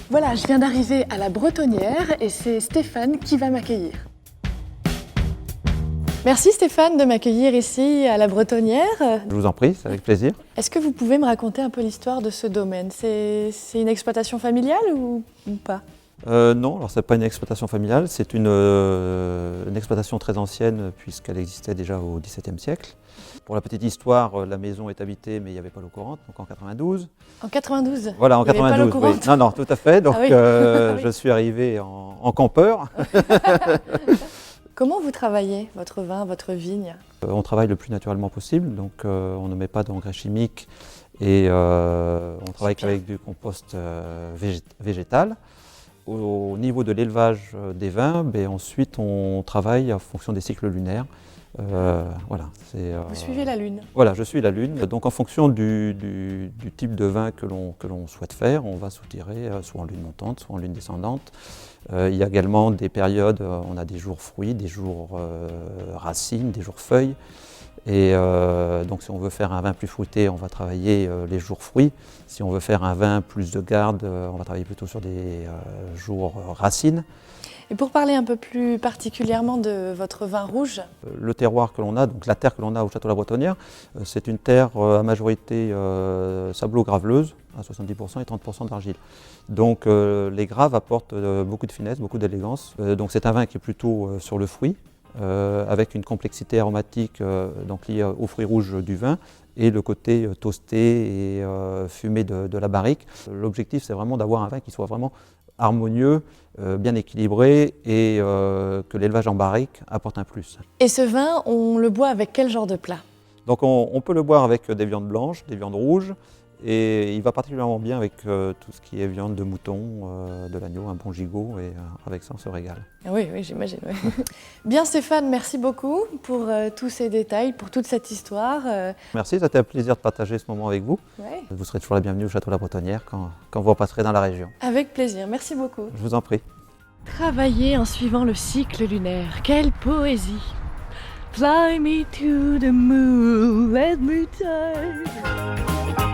Voilà, je viens d'arriver à la Bretonnière et c'est Stéphane qui va m'accueillir. Merci Stéphane de m'accueillir ici à la Bretonnière. Je vous en prie, c'est avec plaisir. Est-ce que vous pouvez me raconter un peu l'histoire de ce domaine? C'est une exploitation familiale ou pas? Non, alors c'est pas une exploitation familiale, c'est une exploitation très ancienne puisqu'elle existait déjà au XVIIe siècle. Pour la petite histoire, la maison est habitée mais il n'y avait pas l'eau courante, donc en 92. En 92? Voilà, en Il y avait pas l'eau 92, oui. courante. Non, tout à fait. Donc Ah oui. je suis arrivé en campeur. Comment vous travaillez votre vin, votre vigne? On travaille le plus naturellement possible, donc on ne met pas d'engrais chimiques et on travaille qu'avec du compost végétal. Au niveau de l'élevage des vins, ensuite on travaille en fonction des cycles lunaires. Voilà, Vous suivez la lune? Voilà, je suis la lune. Donc en fonction du type de vin que l'on souhaite faire, on va soutirer soit en lune montante, soit en lune descendante. Il y a également des périodes, on a des jours fruits, des jours racines, des jours feuilles. Et donc si on veut faire un vin plus fruité, on va travailler les jours fruits. Si on veut faire un vin plus de garde, on va travailler plutôt sur des jours racines. Et pour parler un peu plus particulièrement de votre vin rouge? Le terroir que l'on a, donc la terre que l'on a au Château La Bretonnière, c'est une terre à majorité sablo-graveleuse, à 70% et 30% d'argile. Donc les graves apportent beaucoup de finesse, beaucoup d'élégance. Donc c'est un vin qui est plutôt sur le fruit, avec une complexité aromatique donc liée aux fruits rouges du vin et le côté toasté et fumé de la barrique. L'objectif, c'est vraiment d'avoir un vin qui soit vraiment harmonieux, bien équilibré et que l'élevage en barrique apporte un plus. Et ce vin, on le boit avec quel genre de plat? Donc on peut le boire avec des viandes blanches, des viandes rouges, et il va particulièrement bien avec tout ce qui est viande de mouton, de l'agneau, un bon gigot, et avec ça on se régale. Oui, j'imagine. Oui. Bien Stéphane, merci beaucoup pour tous ces détails, pour toute cette histoire. Merci, ça a été un plaisir de partager ce moment avec vous. Ouais. Vous serez toujours la bienvenue au Château La Bretonnière quand vous repasserez dans la région. Avec plaisir, merci beaucoup. Je vous en prie. Travailler en suivant le cycle lunaire, quelle poésie! Fly me to the moon, let me die.